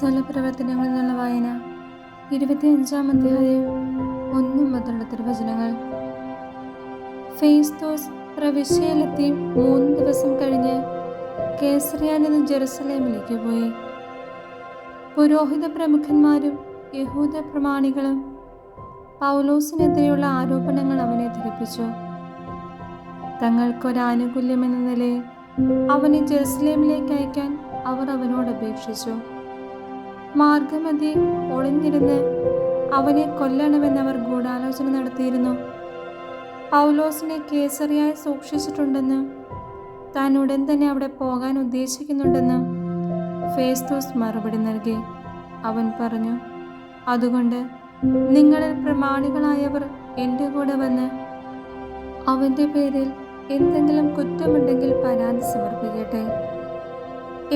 അപ്പോസ്തല പ്രവർത്തനങ്ങളിൽ നിന്നുള്ള വായന 25-ാം അധ്യായം 1 മുതലുള്ള തിരുവചനങ്ങൾ. ഫെസ്തോസ് പ്രവിശ്യയിലെത്തി 3 ദിവസം കഴിഞ്ഞ് കേസറിയയിൽ നിന്ന് ജെറുസലേമിലേക്ക് പോയി. പുരോഹിത പ്രമുഖന്മാരും യഹൂദ പ്രമാണികളും പൗലോസിനെതിരെയുള്ള ആരോപണങ്ങൾ അവനെ ധരിപ്പിച്ചു. തങ്ങൾക്കൊരാനുകൂല്യമെന്ന നിലയിൽ അവനെ ജെറുസലേമിലേക്ക് അയക്കാൻ അവർ അവനോട് അപേക്ഷിച്ചു. മാർഗമധ്യേ ഒളിഞ്ഞിരുന്ന് അവനെ കൊല്ലണമെന്നവർ ഗൂഢാലോചന നടത്തിയിരുന്നു. പൗലോസിനെ കേസറിയായി സൂക്ഷിച്ചിട്ടുണ്ടെന്നും താൻ ഉടൻ തന്നെ അവിടെ പോകാൻ ഉദ്ദേശിക്കുന്നുണ്ടെന്നും ഫെസ്തോസ് മറുപടി നൽകി. അവൻ പറഞ്ഞു, അതുകൊണ്ട് നിങ്ങളിൽ പ്രമാണികളായവർ എൻ്റെ കൂടെ വന്ന് അവൻ്റെ പേരിൽ എന്തെങ്കിലും കുറ്റമുണ്ടെങ്കിൽ പരാതി സമർപ്പിക്കട്ടെ.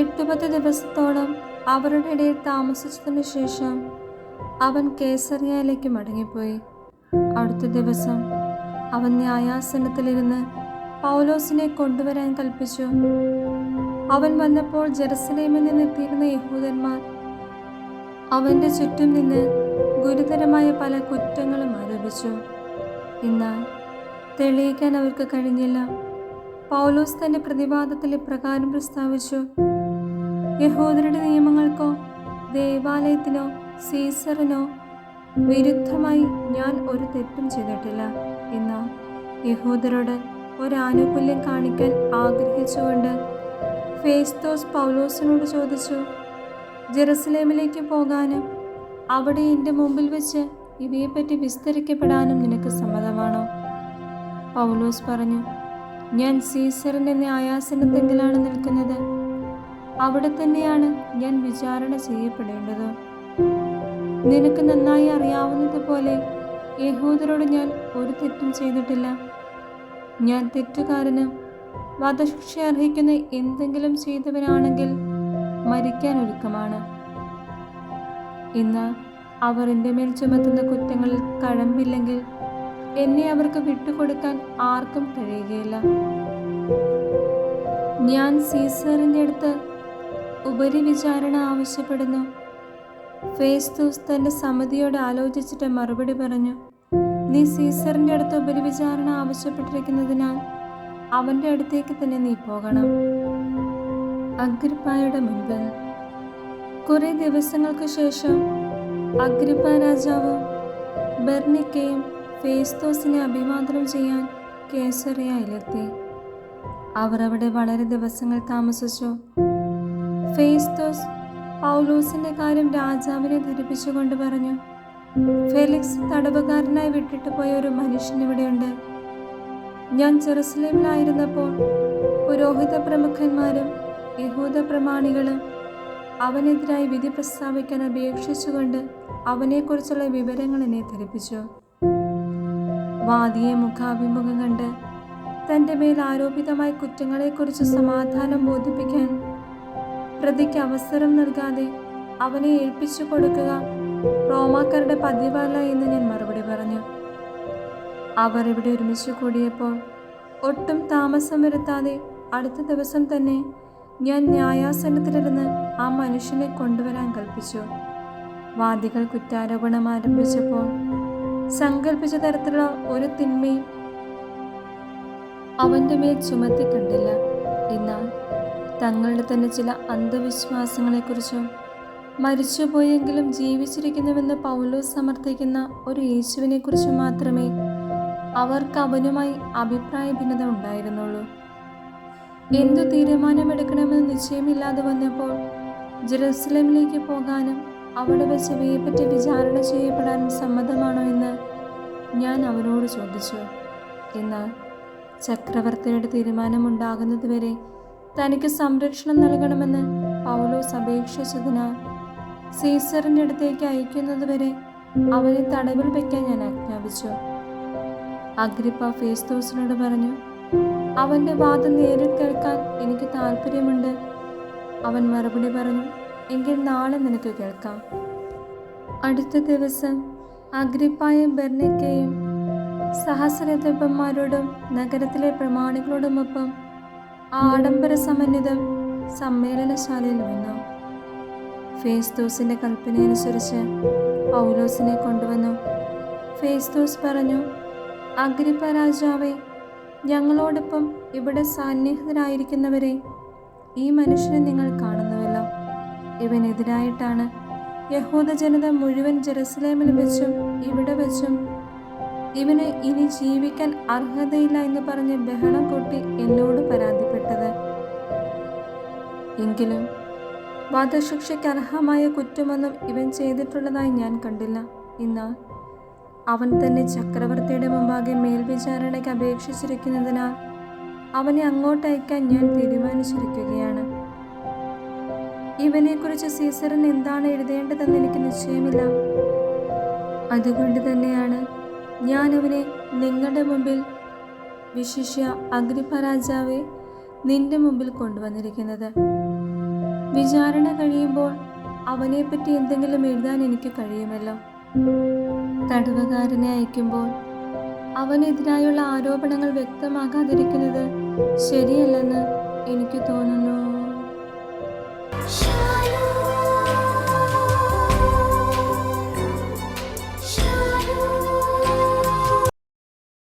8-10 ദിവസത്തോളം അവരുടെ ഇടയിൽ താമസിച്ചതിനു ശേഷം അവൻ കേസറിയയിലേക്ക് മടങ്ങിപ്പോയി. അടുത്ത ദിവസം അവൻ ന്യായാസനത്തിലിരുന്ന് പൗലോസിനെ കൊണ്ടുവരാൻ കൽപ്പിച്ചു. അവൻ വന്നപ്പോൾ ജെറുസലേമിൽ നിന്നെത്തിയിരുന്ന യഹൂദന്മാർ അവൻ്റെ ചുറ്റും നിന്ന് ഗുരുതരമായ പല കുറ്റങ്ങളും ആരോപിച്ചു. എന്നാൽ തെളിയിക്കാൻ അവർക്ക് കഴിഞ്ഞില്ല. പൗലോസ് തന്റെ പ്രതിവാദത്തിൽ ഇപ്രകാരം പ്രസ്താവിച്ചു: യഹൂദരുടെ നിയമങ്ങൾക്കോ ദേവാലയത്തിനോ സീസറിനോ വിരുദ്ധമായി ഞാൻ ഒരു തെറ്റും ചെയ്തിട്ടില്ല. എന്നാൽ യഹൂദരോട് ഒരാനുകൂല്യം കാണിക്കാൻ ആഗ്രഹിച്ചുകൊണ്ട് ഫെസ്തോസ് പൗലോസിനോട് ചോദിച്ചു, ജെറുസലേമിലേക്ക് പോകാനും അവിടെ എൻ്റെ മുമ്പിൽ വെച്ച് ഇവയെപ്പറ്റി വിസ്തരിക്കപ്പെടാനും നിനക്ക് സമ്മതമാണോ? പൗലോസ് പറഞ്ഞു, ഞാൻ സീസറിൻ്റെ ന്യായാസനത്തെങ്കിലാണ് നിൽക്കുന്നത്. അവിടെ തന്നെയാണ് ഞാൻ വിചാരണ ചെയ്യപ്പെടേണ്ടത്. നിനക്ക് നന്നായി അറിയാവുന്നതുപോലെ യഹൂദരോട് ഞാൻ ഒരു തെറ്റും ചെയ്തിട്ടില്ല. ഞാൻ തെറ്റുകാരനും വധശിക്ഷ അർഹിക്കുന്ന എന്തെങ്കിലും ചെയ്തവനാണെങ്കിൽ മരിക്കാൻ ഒരുക്കമാണ്. ഇന്ന് അവർ എൻ്റെ മേൽ ചുമത്തുന്ന കുറ്റങ്ങളിൽ കഴമ്പില്ലെങ്കിൽ എന്നെ അവർക്ക് വിട്ടുകൊടുക്കാൻ ആർക്കും കഴിയുകയില്ല. ഞാൻ സീസറിൻ്റെ അടുത്ത് ഉപരിവിചാരണ ആവശ്യപ്പെടുന്നു. ഫെസ്തോസ് തൻ്റെ സമിതിയോട് ആലോചിച്ചിട്ട് മറുപടി പറഞ്ഞു, നീ സീസറിൻ്റെ അടുത്ത് ഉപരിവിചാരണ ആവശ്യപ്പെട്ടിരിക്കുന്നതിനാൽ അവൻ്റെ അടുത്തേക്ക് തന്നെ നീ പോകണം. അഗ്രിപ്പായുടെ മുൻപിൽ. കുറെ ദിവസങ്ങൾക്ക് ശേഷം അഗ്രിപ്പ രാജാവും ബെർണിക്കയും ഫെസ്തോസിനെ അഭിവാദനം ചെയ്യാൻ കേസറിയയിലെത്തി. അവർ അവിടെ വളരെ ദിവസങ്ങൾ താമസിച്ചു. ഫെസ്തോസ് പൗലോസിന്റെ കാര്യം രാജാവിനെ ധരിപ്പിച്ചുകൊണ്ട് പറഞ്ഞു, ഫെലിക്സ് തടവുകാരനായി വിട്ടിട്ട് പോയ ഒരു മനുഷ്യൻ ഇവിടെയുണ്ട്. ഞാൻ ജെറുസലേമിലായിരുന്നപ്പോൾ പുരോഹിത പ്രമുഖന്മാരും യഹൂദ പ്രമാണികളും അവനെതിരായി വിധി പ്രസ്താവിക്കാൻ അപേക്ഷിച്ചുകൊണ്ട് അവനെക്കുറിച്ചുള്ള വിവരങ്ങൾ എന്നെ ധരിപ്പിച്ചു. വാദിയെ മുഖാഭിമുഖം കണ്ട് തൻ്റെ മേൽ ആരോപിതമായ കുറ്റങ്ങളെക്കുറിച്ച് സമാധാനം ബോധിപ്പിക്കാൻ പ്രതിക്ക് അവസരം നൽകാതെ അവനെ ഏൽപ്പിച്ചു കൊടുക്കുക റോമാക്കാരുടെ പതിവല്ല എന്ന് ഞാൻ മറുപടി പറഞ്ഞു. അവർ ഇവിടെ ഒരുമിച്ച് കൂടിയപ്പോൾ ഒട്ടും താമസം വരുത്താതെ അടുത്ത ദിവസം തന്നെ ഞാൻ ന്യായാസനത്തിലിരുന്ന് ആ മനുഷ്യനെ കൊണ്ടുവരാൻ കൽപ്പിച്ചു. വാദികൾ കുറ്റാരോപണം ആരംഭിച്ചപ്പോൾ സങ്കല്പിച്ച തരത്തിലുള്ള ഒരു തിന്മയും അവൻ്റെ മേൽ ചുമത്തി കണ്ടില്ല. എന്നാൽ തങ്ങളുടെ തന്നെ ചില അന്ധവിശ്വാസങ്ങളെക്കുറിച്ചും മരിച്ചുപോയെങ്കിലും ജീവിച്ചിരിക്കുന്നുവെന്ന് പൗലോസ് സമർത്ഥിക്കുന്ന ഒരു യേശുവിനെക്കുറിച്ചും മാത്രമേ അവർക്ക് അവനുമായി അഭിപ്രായ ഭിന്നത ഉണ്ടായിരുന്നുള്ളൂ. എന്തു തീരുമാനമെടുക്കണമെന്ന് നിശ്ചയമില്ലാതെ വന്നപ്പോൾ ജെറുസലേമിലേക്ക് പോകാനും അവിടെ വെച്ച് ഇവയെപ്പറ്റി വിചാരണ ചെയ്യപ്പെടാനും സമ്മതമാണോ എന്ന് ഞാൻ അവനോട് ചോദിച്ചു. എന്നാൽ ചക്രവർത്തിയുടെ തീരുമാനമുണ്ടാകുന്നതുവരെ തനിക്ക് സംരക്ഷണം നൽകണമെന്ന് പൗലോസ് അപേക്ഷിച്ചതിനാൽ സീസറിൻ്റെ അടുത്തേക്ക് അയക്കുന്നതുവരെ അവനെ തടവിൽ വയ്ക്കാൻ ഞാൻ ആജ്ഞാപിച്ചു. അഗ്രിപ്പ ഫെസ്തോസിനോട് പറഞ്ഞു, അവൻ്റെ വാദം നേരിൽ കേൾക്കാൻ എനിക്ക് താല്പര്യമുണ്ട്. അവൻ മറുപടി പറഞ്ഞു, എങ്കിൽ നാളെ നിനക്ക് കേൾക്കാം. അടുത്ത ദിവസം അഗ്രിപ്പായും ബെർണിക്കയും സഹസ്രതപന്മാരോടും നഗരത്തിലെ പ്രമാണികളോടുമൊപ്പം ആഡംബര സമന്വിതം സമ്മേളനശാലയിൽ വന്നു. ഫേസ്തോസിൻ്റെ കൽപ്പനയനുസരിച്ച് പൗലോസിനെ കൊണ്ടുവന്നു. ഫേസ്തോസ് പറഞ്ഞു, അഗ്രിപ്പ രാജാവേ, ഞങ്ങളോടൊപ്പം ഇവിടെ സന്നിഹിതരായിരിക്കുന്നവരെ, ഈ മനുഷ്യനെ നിങ്ങൾ കാണുന്നുവല്ലോ. ഇവനെതിരായിട്ടാണ് യഹൂദ ജനത മുഴുവൻ ജെറുസലേമിൽ വെച്ചും ഇവിടെ വെച്ചും ഇവന് ഇനി ജീവിക്കാൻ അർഹതയില്ല എന്ന് പറഞ്ഞ് ബഹളം കൂട്ടി എന്നോട് പരാതിപ്പെട്ടത്. എങ്കിലും വധശിക്ഷയ്ക്ക് അർഹമായ കുറ്റമൊന്നും ഇവൻ ചെയ്തിട്ടുള്ളതായി ഞാൻ കണ്ടില്ല. എന്നാൽ അവൻ തന്നെ ചക്രവർത്തിയുടെ മുമ്പാകെ മേൽവിചാരണയ്ക്ക് അപേക്ഷിച്ചിരിക്കുന്നതിനാൽ അവനെ അങ്ങോട്ട് അയക്കാൻ ഞാൻ തീരുമാനിച്ചിരിക്കുകയാണ്. ഇവനെക്കുറിച്ച് സീസറിന് എന്താണ് എഴുതേണ്ടതെന്ന് എനിക്ക് നിശ്ചയമില്ല. അതുകൊണ്ട് തന്നെയാണ് ഞാൻ അവനെ നിങ്ങളുടെ മുമ്പിൽ, വിശിഷ്യ അഗ്രിപ്പ രാജാവേ, നിന്റെ മുമ്പിൽ കൊണ്ടുവന്നിരിക്കുന്നത്. വിചാരണ കഴിയുമ്പോൾ അവനെപ്പറ്റി എന്തെങ്കിലും എഴുതാൻ എനിക്ക് കഴിയുമല്ലോ. തടവുകാരനെ അയക്കുമ്പോൾ അവനെതിരായുള്ള ആരോപണങ്ങൾ വ്യക്തമാകാതിരിക്കുന്നത് ശരിയല്ലെന്ന് എനിക്ക് തോന്നുന്നു.